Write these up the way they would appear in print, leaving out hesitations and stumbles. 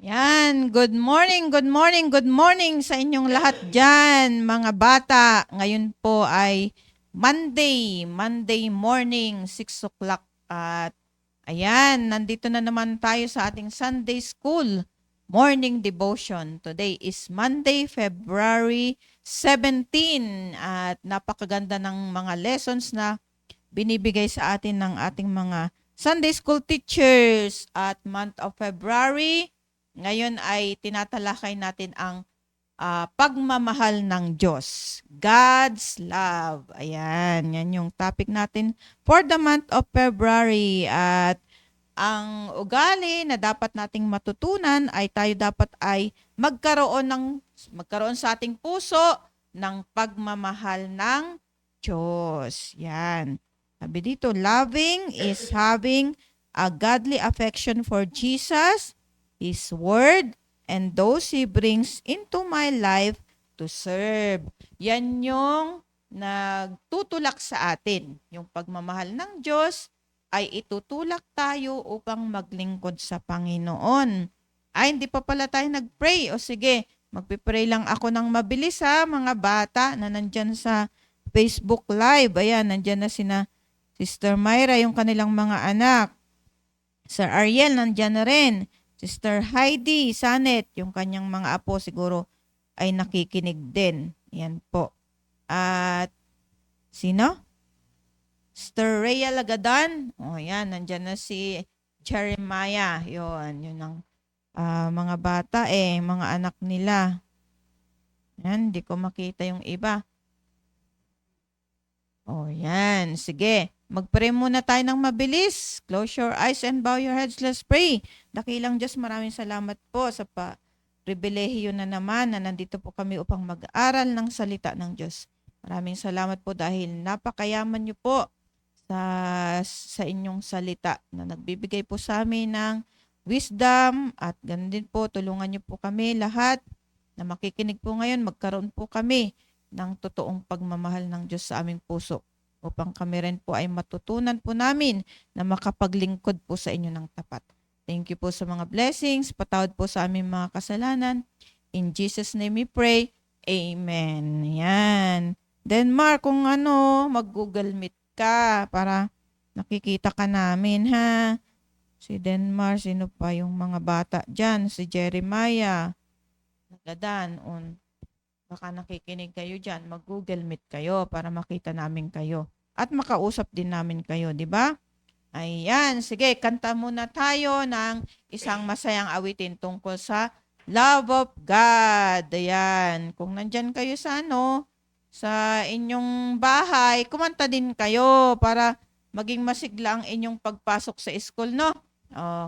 Yan, good morning, good morning, good morning sa inyong lahat dyan, mga bata. Ngayon po ay Monday morning, 6 o'clock. At ayan, nandito na naman tayo sa ating Sunday School morning devotion. Today is Monday, February 17. At napakaganda ng mga lessons na binibigay sa atin ng ating mga Sunday School teachers at month of February. Ngayon ay tinatalakay natin ang pagmamahal ng Diyos. God's love. Ayan, yan yung topic natin for the month of February. At ang ugali na dapat nating matutunan ay tayo dapat ay magkaroon sa ating puso ng pagmamahal ng Diyos. Yan. Sabi dito, loving is having a godly affection for Jesus, His Word, and those He brings into my life to serve. Yan yung nagtutulak sa atin. Yung pagmamahal ng Diyos ay itutulak tayo upang maglingkod sa Panginoon. Ay, hindi pa pala tayo nag-pray. O sige, magpipray lang ako ng mabilis ha, mga bata na nandyan sa Facebook Live. Ayan, nandyan na sina Sister Myra, yung kanilang mga anak. Sir Ariel, nandyan na rin. Sister Heidi Sanet, yung kanyang mga apo siguro ay nakikinig din. Yan po. At sino? Sister Rhea Lagadan. O yan, nandyan na si Jeremiah. Yun ang mga bata mga anak nila. Yan, di ko makita yung iba. O yan, sige. Mag-pray muna tayo ng mabilis. Close your eyes and bow your heads. Let's pray. Dakilang Diyos, maraming salamat po sa pribilehiyo na naman na nandito po kami upang mag-aaral ng salita ng Diyos. Maraming salamat po dahil napakayaman niyo po sa inyong salita na nagbibigay po sa amin ng wisdom at ganun din po tulungan niyo po kami lahat na makikinig po ngayon. Magkaroon po kami ng totoong pagmamahal ng Diyos sa aming puso upang kami rin po ay matutunan po namin na makapaglingkod po sa inyo ng tapat. Thank you po sa mga blessings. Patawad po sa aming mga kasalanan. In Jesus' name we pray. Amen. Yan. Then Mark, kung mag-Google Meet ka para nakikita ka namin ha. Si Denmar, sino pa yung mga bata dyan? Si Jeremiah. Nagadan. Baka nakikinig kayo dyan. Mag-Google Meet kayo para makita namin kayo. At makausap din namin kayo, di ba? Ayan, sige, kanta muna tayo ng isang masayang awitin tungkol sa love of God. Ayan, kung nandyan kayo sa inyong bahay, kumanta din kayo para maging masigla ang inyong pagpasok sa school, no?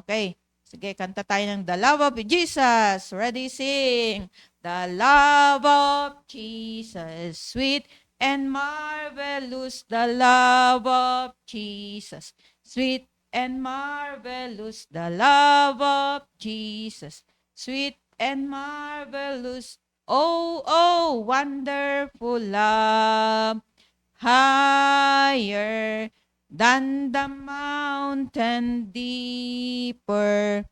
Okay, sige, kanta tayo ng The Love of Jesus. Ready, sing. The love of Jesus, sweet and marvelous, the love of Jesus. Sweet and marvelous, the love of Jesus. Sweet and marvelous, oh, wonderful love. Higher than the mountain, deeper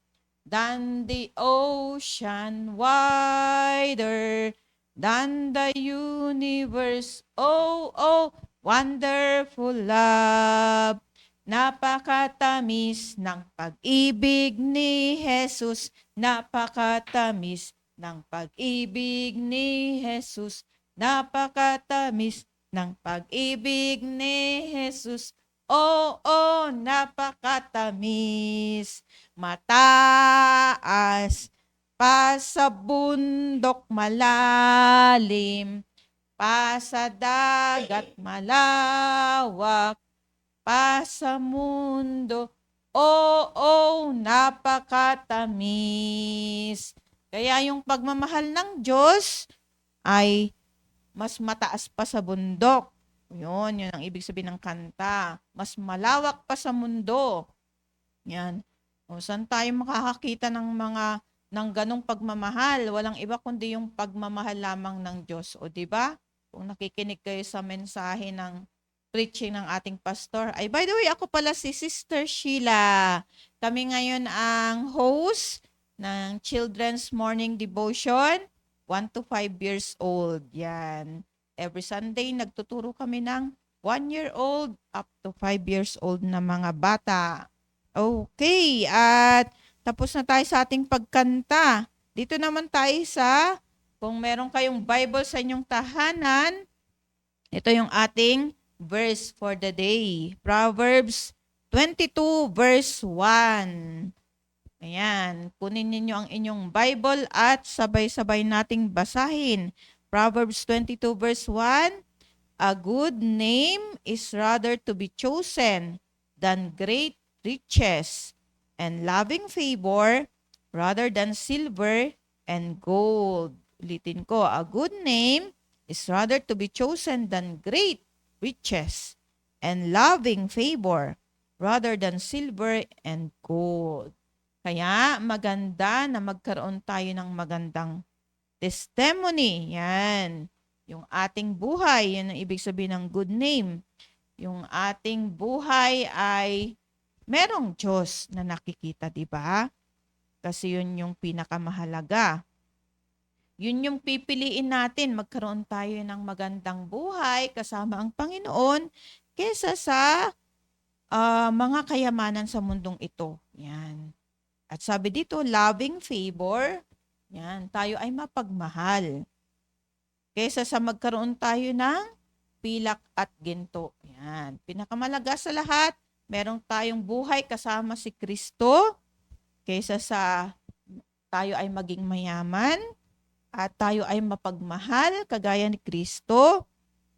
than the ocean, wider than the universe. Oh, wonderful love. Napakatamis ng pag-ibig ni Jesus. Napakatamis ng pag-ibig ni Jesus. Napakatamis ng pag-ibig ni Jesus. Oh, napakatamis. Mataas pa sa bundok malalim, pa sa dagat malawak, pa sa mundo, oh, napakatamis. Kaya yung pagmamahal ng Diyos ay mas mataas pa sa bundok. Yun ang ibig sabihin ng kanta. Mas malawak pa sa mundo. Yan. O, saan tayo makakakita ng ganong pagmamahal? Walang iba kundi yung pagmamahal lamang ng Diyos. O, di ba? Kung nakikinig kayo sa mensahe ng preaching ng ating pastor. Ay, by the way, ako pala si Sister Sheila. Kami ngayon ang host ng Children's Morning Devotion, 1 to 5 years old. Yan. Every Sunday, nagtuturo kami ng 1 year old up to 5 years old na mga bata. Okay, at tapos na tayo sa ating pagkanta. Dito naman tayo sa, kung meron kayong Bible sa inyong tahanan, ito yung ating verse for the day. Proverbs 22 verse 1. Ayan, kunin ninyo ang inyong Bible at sabay-sabay nating basahin. Proverbs 22 verse 1, a good name is rather to be chosen than great riches, and loving favor rather than silver and gold. Ulitin ko, a good name is rather to be chosen than great riches, and loving favor rather than silver and gold. Kaya maganda na magkaroon tayo ng magandang testimony. Yan. Yung ating buhay, yan ang ibig sabihin ng good name. Yung ating buhay ay merong Diyos na nakikita, di ba? Kasi yun yung pinakamahalaga. Yun yung pipiliin natin, magkaroon tayo ng magandang buhay kasama ang Panginoon kesa sa mga kayamanan sa mundong ito. Yan. At sabi dito, loving favor, yan, tayo ay mapagmahal. Kesa sa magkaroon tayo ng pilak at ginto. Yan. Pinakamalaga sa lahat, merong tayong buhay kasama si Kristo. Kesa sa tayo ay maging mayaman at tayo ay mapagmahal kagaya ni Kristo.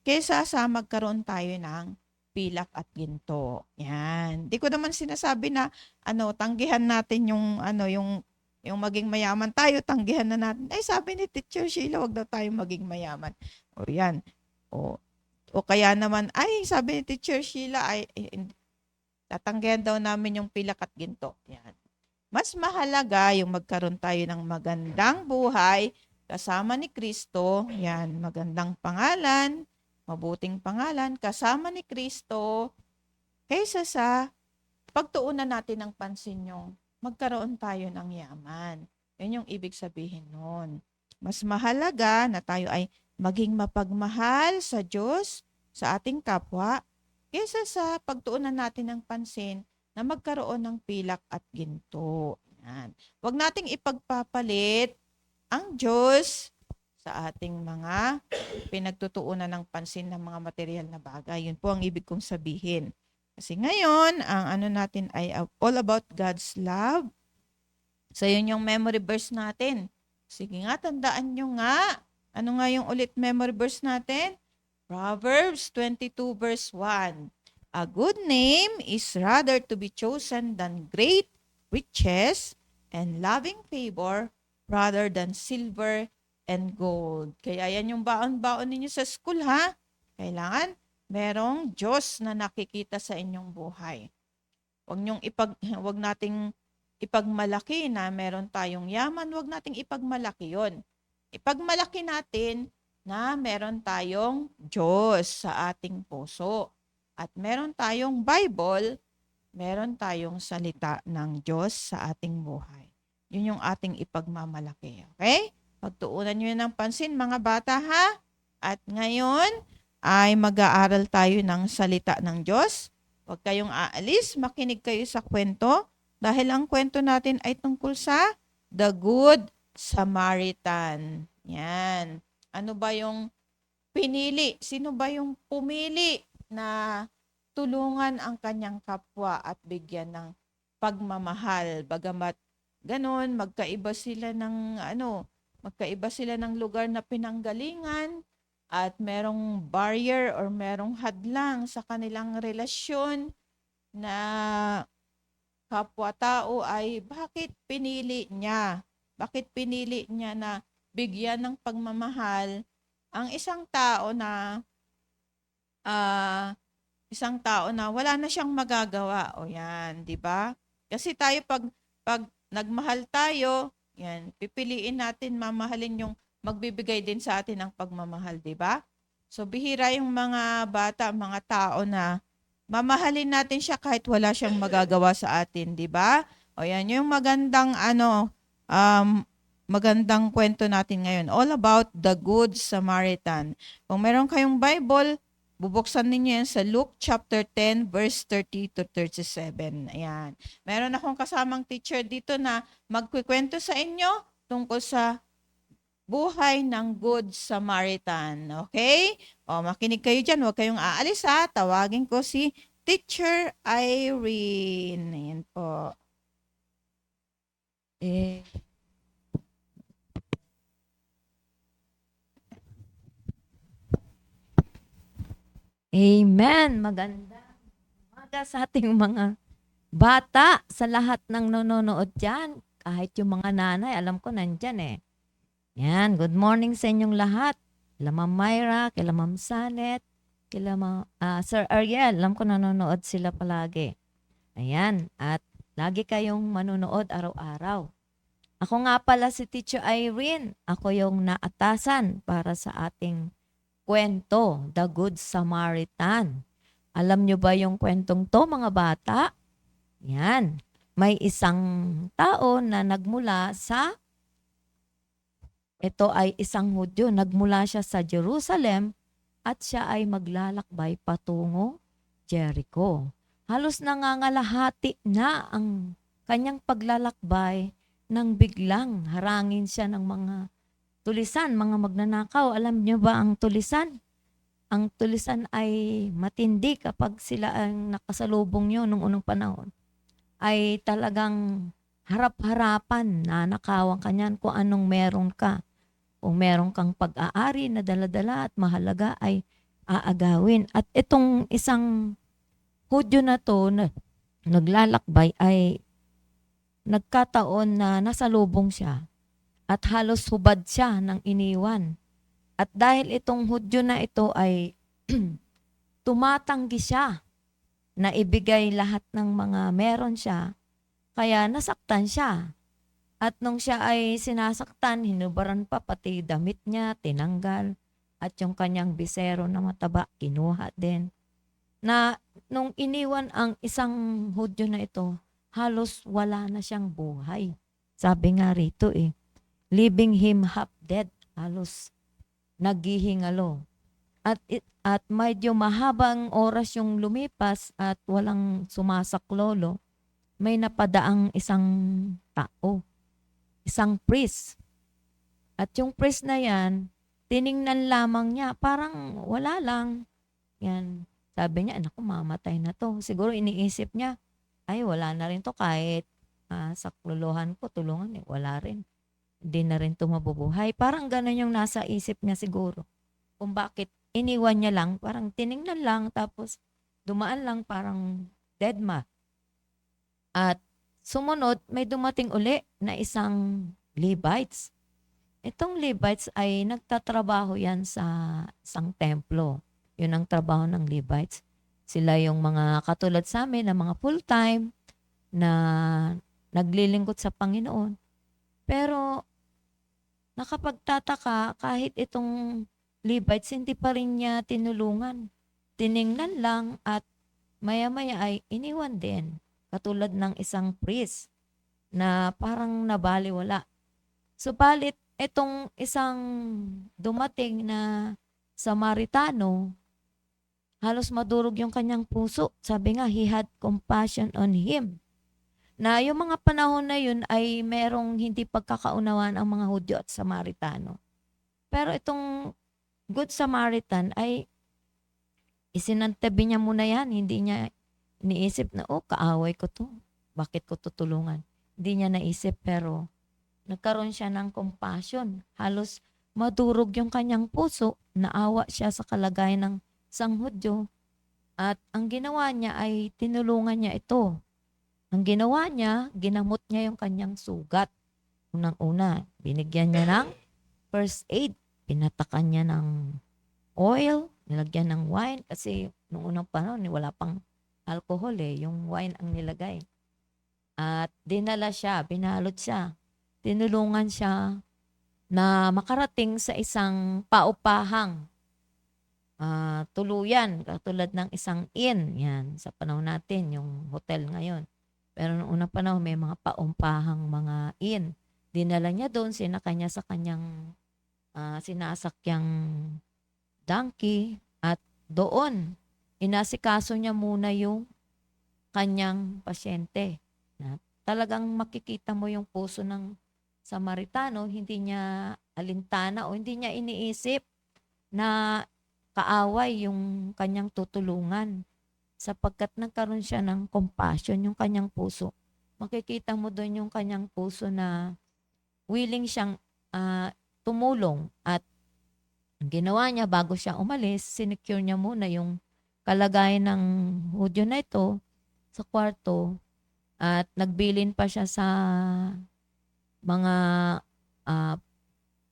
Kesa sa magkaroon tayo ng pilak at ginto. Yan. Di ko naman sinasabi na tanggihan natin yung yung maging mayaman tayo, tanggihan na natin. Ay, sabi ni Teacher Sheila, wag daw tayo maging mayaman. O yan. O kaya naman, ay, sabi ni Teacher Sheila, ay, tatanggihan daw namin yung pilak at ginto. Yan. Mas mahalaga yung magkaroon tayo ng magandang buhay kasama ni Kristo. Yan, magandang pangalan, mabuting pangalan, kasama ni Kristo, kaysa sa pagtuunan natin ng pansin yung magkaroon tayo ng yaman. Yan yung ibig sabihin nun. Mas mahalaga na tayo ay maging mapagmahal sa Diyos, sa ating kapwa, kaysa sa pagtuunan natin ng pansin na magkaroon ng pilak at ginto. Yan. Huwag nating ipagpapalit ang Diyos sa ating mga pinagtutuunan ng pansin ng mga material na bagay. Yun po ang ibig kong sabihin. Kasi ngayon, ang natin ay all about God's love. So yun yung memory verse natin. Sige nga, tandaan nyo nga. Ano nga yung ulit memory verse natin? Proverbs 22 verse 1. A good name is rather to be chosen than great riches, and loving favor rather than silver and gold. Kaya yan yung baon-baon ninyo sa school, ha? Kailangan merong Diyos na nakikita sa inyong buhay. Wag nating ipagmalaki na meron tayong yaman, wag nating ipagmalaki 'yon. Ipagmalaki natin na meron tayong Diyos sa ating puso. At meron tayong Bible, meron tayong salita ng Diyos sa ating buhay. Yun yung ating ipagmamalaki. Okay? Pagtuunan nyo ng pansin, mga bata, ha? At ngayon ay mag-aaral tayo ng salita ng Diyos. Huwag kayong aalis, makinig kayo sa kwento dahil ang kwento natin ay tungkol sa The Good Samaritan. Yan. Ano ba yung pinili? Sino ba yung pumili na tulungan ang kanyang kapwa at bigyan ng pagmamahal? Bagamat ganon, magkaiba sila ng lugar na pinanggalingan at merong barrier or merong hadlang sa kanilang relasyon na kapwa-tao ay bakit pinili niya? Bakit pinili niya na bigyan ng pagmamahal ang isang tao na wala na siyang magagawa? O yan, 'di ba? Kasi tayo pag nagmahal tayo, yan, pipiliin natin mamahalin yung magbibigay din sa atin ng pagmamahal, 'di ba? So bihira yung mga bata, mga tao na mamahalin natin siya kahit wala siyang magagawa sa atin, 'di ba? O yan yung magandang magandang kwento natin ngayon. All about the Good Samaritan. Kung meron kayong Bible, bubuksan ninyo yan sa Luke chapter 10 verse 30 to 37. Ayan. Meron akong kasamang teacher dito na magkukwento sa inyo tungkol sa buhay ng Good Samaritan. Okay? O, makinig kayo dyan. Huwag kayong aalis ha. Tawagin ko si Teacher Irene. Ayan po. Amen. Magandang umaga sa ating mga bata, sa lahat ng nanonood dyan. Kahit yung mga nanay, alam ko nandyan eh. Yan, good morning sa inyong lahat. Kila Ma'am Myra, kila Ma'am Sanet, kila Sir Ariel, alam ko nanonood sila palagi. Ayan, at lagi kayong manonood araw-araw. Ako nga pala si Teacher Irene. Ako yung naatasan para sa ating kwento, The Good Samaritan. Alam nyo ba yung kwentong to, mga bata? Yan. May isang tao na nagmula ito ay isang Hudyo. Nagmula siya sa Jerusalem at siya ay maglalakbay patungo Jericho. Halos nangangalahati na ang kanyang paglalakbay nang biglang harangin siya ng mga tulisan, mga magnanakaw. Alam niyo ba ang tulisan? Ang tulisan ay matindi kapag sila ang nakasalubong niyo nung unang panahon. Ay talagang harap-harapan na nakawan ka niyan kung anong meron ka. Kung meron kang pag-aari na dala-dala at mahalaga ay aagawin. At itong isang Hudyo na to na naglalakbay ay nagkataon na nasalubong siya at halos hubad siya ng iniwan. At dahil itong Hudyo na ito ay tumatanggi siya na ibigay lahat ng mga meron siya, kaya nasaktan siya. At nung siya ay sinasaktan, hinubaran pa pati damit niya, tinanggal, at yung kanyang bisero na mataba, kinuha din. Na nung iniwan ang isang Hudyo na ito, halos wala na siyang buhay. Sabi nga rito leaving him half dead, halos naghihingalo. At medyo mahabang oras yung lumipas at walang sumasaklolo, may napadaang isang tao, isang priest. At yung priest na yan, tiningnan lamang niya, parang wala lang. Yan. Sabi niya, naku, mamatay na to. Siguro iniisip niya, ay wala na rin to kahit saklolohan ko, tulungan wala rin. Hindi na rin to mabubuhay. Parang ganun yung nasa isip niya siguro. Kung bakit iniwan niya lang, parang tiningnan lang, tapos dumaan lang parang dead ma. At sumunod, may dumating uli na isang Levites. Itong Levites ay nagtatrabaho yan sa isang templo. Yun ang trabaho ng Levites. Sila yung mga katulad sa amin na mga full-time na naglilingkod sa Panginoon. Pero nakapagtataka kahit itong Levites hindi pa rin niya tinulungan. Tiningnan lang at maya-maya ay iniwan din. Katulad ng isang priest na parang nabaliwala. Subalit itong isang dumating na Samaritano, halos madurog yung kanyang puso. Sabi nga, he had compassion on him. Na yung mga panahon na yun ay merong hindi pagkakaunawaan ang mga Hudyo at Samaritano. Pero itong Good Samaritan ay isinantabi niya muna yan. Hindi niya iniisip na, kaaway ko to. Bakit ko tutulungan? Hindi niya naisip pero nagkaroon siya ng compassion. Halos madurog yung kanyang puso. Naawa siya sa kalagayan ng isang Hudyo. At ang ginawa niya ay tinulungan niya ito. Ang ginawa niya, ginamot niya yung kanyang sugat. Unang-una, binigyan niya ng first aid. Pinatakan niya ng oil, nilagyan ng wine. Kasi noong unang panahon, wala pang alcohol yung wine ang nilagay. At dinala siya, binalot siya. Tinulungan siya na makarating sa isang paupahang tuluyan, katulad ng isang inn. Yan, sa panahon natin, yung hotel ngayon. Pero noong unang panahon, may mga paumpahang mga inn. dinala niya doon, sinakay niya sa kanyang sinasakyang donkey at doon inasikaso niya muna yung kanyang pasyente. Na talagang makikita mo yung puso ng Samaritano, hindi niya alintana o hindi niya iniisip na kaaway yung kanyang tutulungan sapagkat nagkaroon siya ng compassion yung kanyang puso. Makikita mo doon yung kanyang puso na willing siyang tumulong at ang ginawa niya bago siya umalis, sinecure niya muna yung kalagayan ng Hudyo na ito sa kwarto at nagbilin pa siya sa mga ah,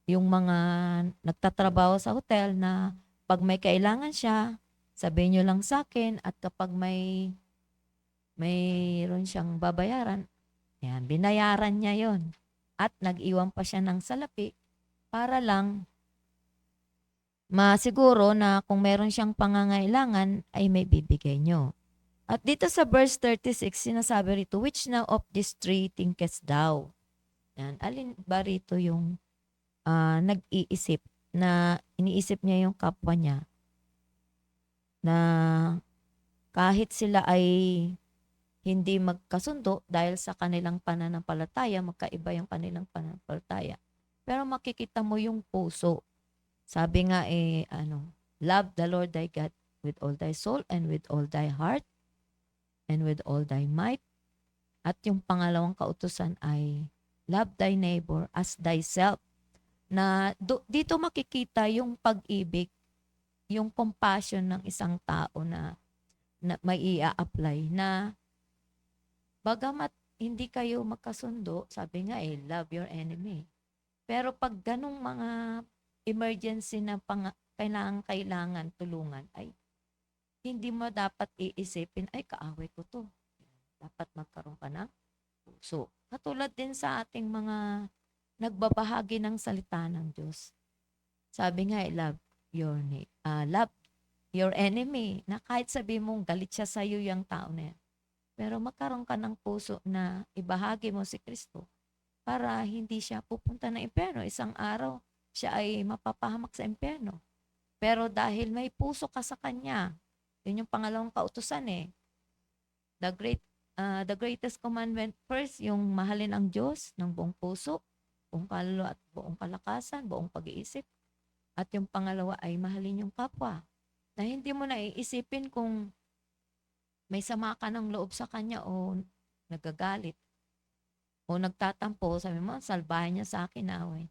yung mga nagtatrabaho sa hotel na pag may kailangan siya, sabihin niyo lang sa akin at kapag mayroon siyang babayaran, yan, binayaran niya yon. At nag-iwan pa siya ng salapi para lang masiguro na kung meron siyang pangangailangan ay may bibigay niyo. At dito sa verse 36, sinasabi rito, which now of these three thinkest thou? Yan, alin ba rito yung nag-iisip na iniisip niya yung kapwa niya na kahit sila ay hindi magkasundo dahil sa kanilang pananampalataya, magkaiba yung kanilang pananampalataya. Pero makikita mo yung puso. Sabi nga love the Lord thy God with all thy soul and with all thy heart and with all thy might. At yung pangalawang kautusan ay love thy neighbor as thyself. Na dito makikita yung pag-ibig, yung compassion ng isang tao na may i-apply na bagamat hindi kayo magkasundo, sabi nga love your enemy. Pero pag ganong mga emergency na kailangan tulungan, ay hindi mo dapat iisipin, ay kaaway ko to. Dapat magkaroon ka ng puso. Katulad din sa ating mga nagbabahagi ng salita ng Diyos. Sabi nga, love your enemy. Na kahit sabi mong galit siya sa iyo yung tao na yan. Pero magkaroon ka ng puso na ibahagi mo si Kristo para hindi siya pupunta ng impyerno. Isang araw, siya ay mapapahamak sa impyerno. Pero dahil may puso ka sa Kanya, yun yung pangalawang kautusan The greatest commandment first, yung mahalin ang Diyos ng buong puso, buong kaluluwa at buong kalakasan, buong pag-iisip. At yung pangalawa ay mahalin yung kapwa. Na hindi mo na iisipin kung may sama ka ng loob sa kanya o nagagalit o nagtatampo, sabi mo, salbahin niya sa akin away.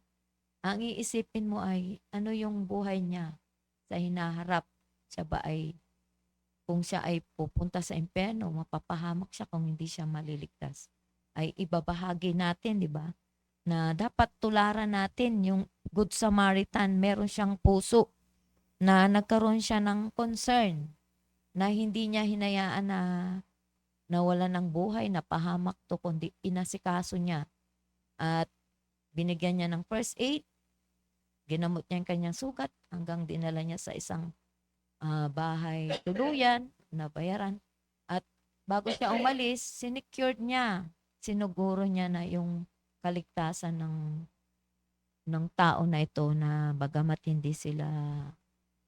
Ang iisipin mo ay ano yung buhay niya sa hinaharap. Kung siya ay pupunta sa impyerno, mapapahamak siya kung hindi siya maliligtas. Ay ibabahagi natin, di ba? Na dapat tularan natin yung Good Samaritan, meron siyang puso na nagkaroon siya ng concern na hindi niya hinayaan na nawala ng buhay, napahamak to, kundi inasikaso niya at binigyan niya ng first aid, ginamot niya yung kanyang sugat hanggang dinala niya sa isang bahay tuluyan, nabayaran. At bago siya umalis, sinecured niya, sinuguro niya na yung kaligtasan ng tao na ito na bagamat hindi sila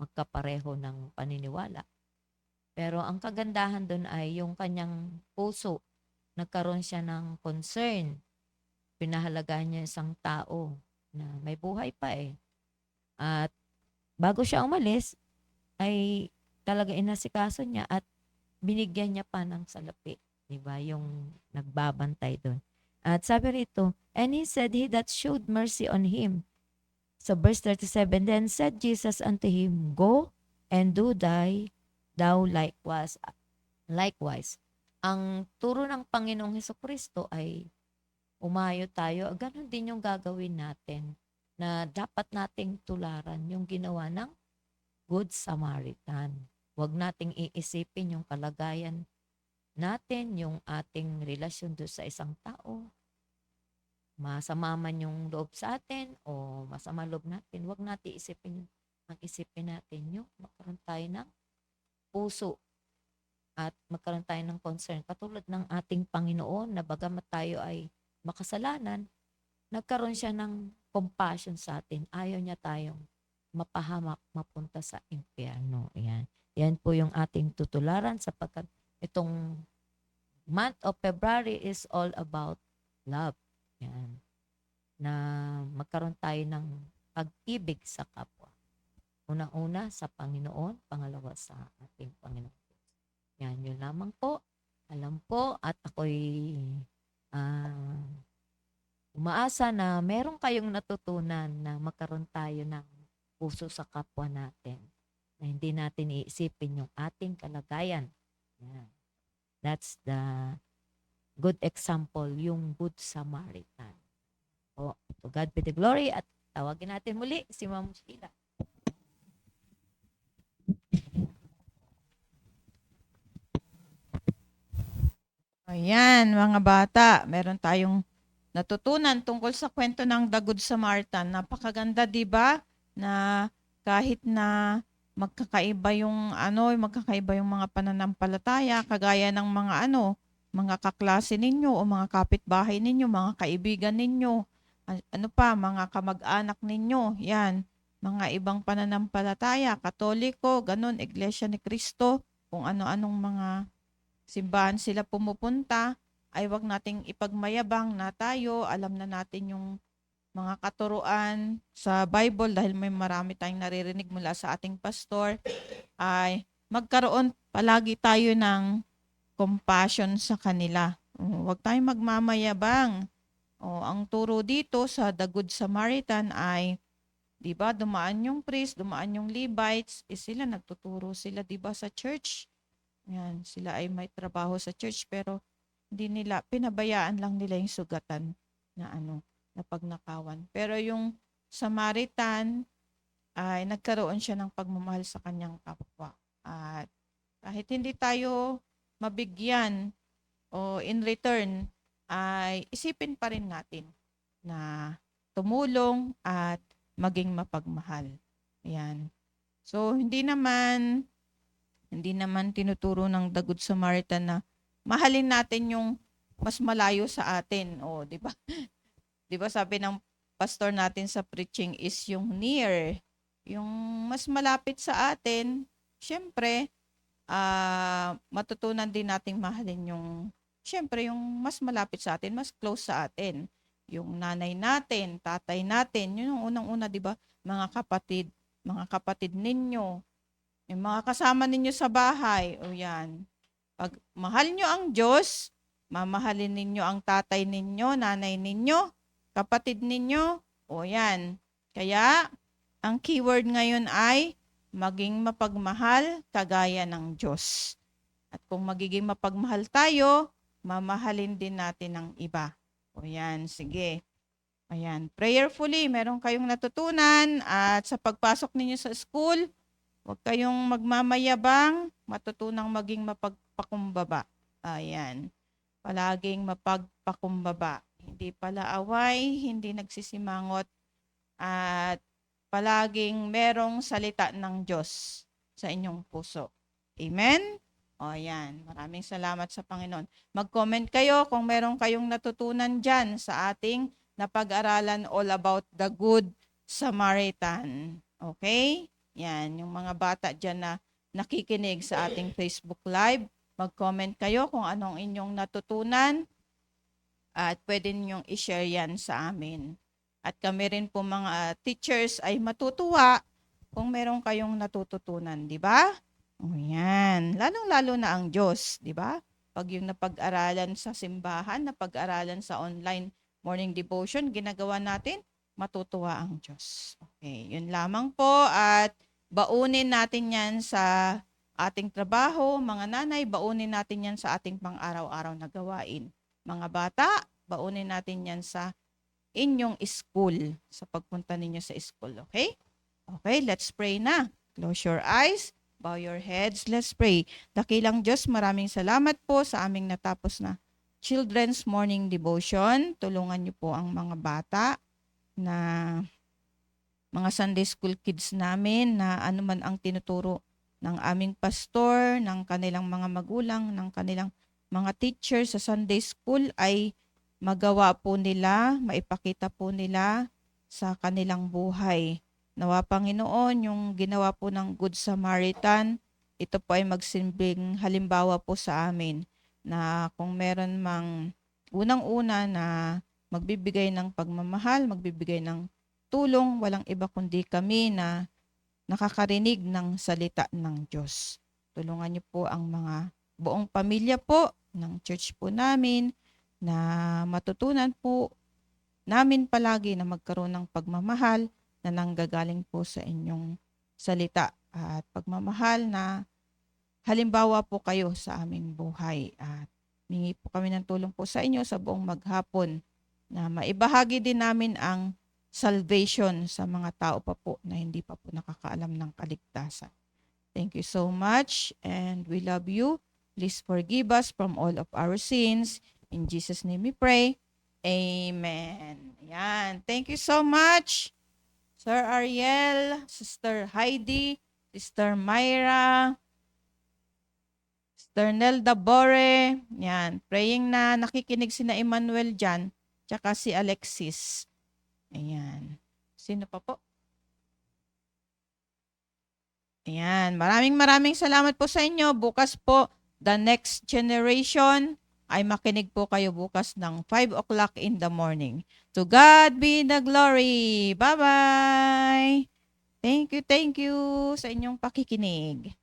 magkapareho ng paniniwala. Pero ang kagandahan doon ay yung kanyang puso. Nagkaroon siya ng concern. Pinahalagaan niya isang tao na may buhay pa At bago siya umalis, ay talaga inasikaso niya at binigyan niya pa ng salapi. Diba? Yung nagbabantay doon. At sabi rito, and he said, he that showed mercy on him. So verse 37, then said Jesus unto him, go and do thou likewise. Likewise. Ang turo ng Panginoong Hesukristo ay umayo tayo. Ganon din yung gagawin natin na dapat nating tularan yung ginawa ng Good Samaritan. Huwag nating iisipin yung kalagayan natin, yung ating relasyon doon sa isang tao. Masama man yung loob sa atin o masama loob natin, huwag natin isipin ang isipin natin yung magkaroon tayo ng puso at magkaroon tayo ng concern. Katulad ng ating Panginoon na bagamat tayo ay makasalanan, nagkaroon siya ng compassion sa atin. Ayaw niya tayong mapahamak, mapunta sa impyerno. Yan. Yan po yung ating tutularan sapagkat itong month of February is all about love. Yan. Na magkaroon tayo ng pag-ibig sa kapwa. Una-una sa Panginoon, pangalawa sa ating Panginoon. Yan, yun lamang po. Alam po at ako'y umaasa na meron kayong natutunan na magkaroon tayo ng puso sa kapwa natin. Na hindi natin iisipin yung ating kalagayan. Yan. That's the good example, yung Good Samaritan. O, to God be the glory at tawagin natin muli si Ma'am Sheila. Ayan, mga bata, meron tayong natutunan tungkol sa kwento ng The Good Samaritan. Napakaganda, di ba? Na kahit na magkakaiba yung mga pananampalataya, kagaya ng mga kaklase ninyo o mga kapitbahay ninyo, mga kaibigan ninyo, mga kamag-anak ninyo, yan, mga ibang pananampalataya, Katoliko, ganun, Iglesia ni Cristo, kung ano-anong mga simbahan sila pumupunta, ay wag nating ipagmayabang na tayo, alam na natin yung mga katuruan sa Bible dahil may marami tayong naririnig mula sa ating pastor, ay magkaroon palagi tayo ng compassion sa kanila. Huwag tayong magmamayabang. Ang turo dito sa The Good Samaritan ay, di ba, dumaan yung priest, dumaan yung Levites, sila nagtuturo sila, di ba, sa church. Yan, sila ay may trabaho sa church pero hindi nila, pinabayaan lang nila yung sugatan na pagnakawan. Pero yung Samaritan ay nagkaroon siya ng pagmamahal sa kanyang kapwa. At kahit hindi tayo mabigyan o in return, ay isipin pa rin natin na tumulong at maging mapagmahal. Ayan. So, hindi naman tinuturo ng The Good Samaritan na mahalin natin yung mas malayo sa atin. Di ba? Di ba sabi ng pastor natin sa preaching is yung near, yung mas malapit sa atin. Syempre, matutunan din nating mahalin yung mas malapit sa atin, mas close sa atin. Yung nanay natin, tatay natin, yun yung unang-una, di ba? Mga kapatid ninyo, yung mga kasama ninyo sa bahay, yan. Pag mahal nyo ang Diyos, mamahalin ninyo ang tatay ninyo, nanay ninyo, kapatid ninyo, yan. Kaya, ang keyword ngayon ay maging mapagmahal kagaya ng Diyos. At kung magiging mapagmahal tayo, mamahalin din natin ang iba. Yan, sige. Ayan, prayerfully, meron kayong natutunan at sa pagpasok ninyo sa school, huwag kayong magmamayabang, matutunang maging mapagpakumbaba. Ayan. Palaging mapagpakumbaba. Hindi palaaway, hindi nagsisimangot, at palaging merong salita ng Diyos sa inyong puso. Amen? Ayan. Maraming salamat sa Panginoon. Mag-comment kayo kung meron kayong natutunan dyan sa ating napag-aralan all about the Good Samaritan. Okay? Yan, yung mga bata dyan na nakikinig sa ating Facebook Live, mag-comment kayo kung anong inyong natutunan at pwede ninyong i-share yan sa amin. At kami rin po mga teachers ay matutuwa kung meron kayong natututunan, di ba? Yan, lalong-lalo na ang Diyos, di ba? Pag yung napag-aralan sa simbahan, napag-aralan sa online morning devotion, ginagawa natin, matutuwa ang Diyos. Okay, yun lamang po at baunin natin yan sa ating trabaho, mga nanay, baunin natin yan sa ating pang-araw-araw na gawain. Mga bata, baunin natin yan sa inyong school, sa pagpunta ninyo sa school, okay? Okay, let's pray na. Close your eyes, bow your heads, let's pray. Dakilang Diyos, maraming salamat po sa aming natapos na Children's Morning Devotion. Tulungan niyo po ang mga bata na mga Sunday School kids namin na anuman ang tinuturo ng aming pastor, ng kanilang mga magulang, ng kanilang mga teacher sa Sunday School ay magawa po nila, maipakita po nila sa kanilang buhay. Nawa Panginoon, yung ginawa po ng Good Samaritan, ito po ay magsilbing halimbawa po sa amin na kung meron mang unang-una na magbibigay ng pagmamahal, magbibigay ng tulong, walang iba kundi kami na nakakarinig ng salita ng Diyos. Tulungan niyo po ang mga buong pamilya po ng church po namin na matutunan po namin palagi na magkaroon ng pagmamahal na nanggagaling po sa inyong salita at pagmamahal na halimbawa po kayo sa aming buhay. At mingi po kami ng tulong po sa inyo sa buong maghapon na maibahagi din namin ang salvation sa mga tao pa po na hindi pa po nakakaalam ng kaligtasan. Thank you so much and we love you. Please forgive us from all of our sins. In Jesus' name we pray. Amen. Yan. Thank you so much, Sir Ariel, Sister Heidi, Sister Myra, Sister Nelda Bore. Yan. Praying na nakikinig sina Emmanuel dyan, tsaka si Alexis. Ayan. Sino pa po? Ayan. Maraming salamat po sa inyo. Bukas po, the next generation ay makinig po kayo bukas ng 5 o'clock in the morning. To God be the glory. Bye-bye. Thank you sa inyong pakikinig.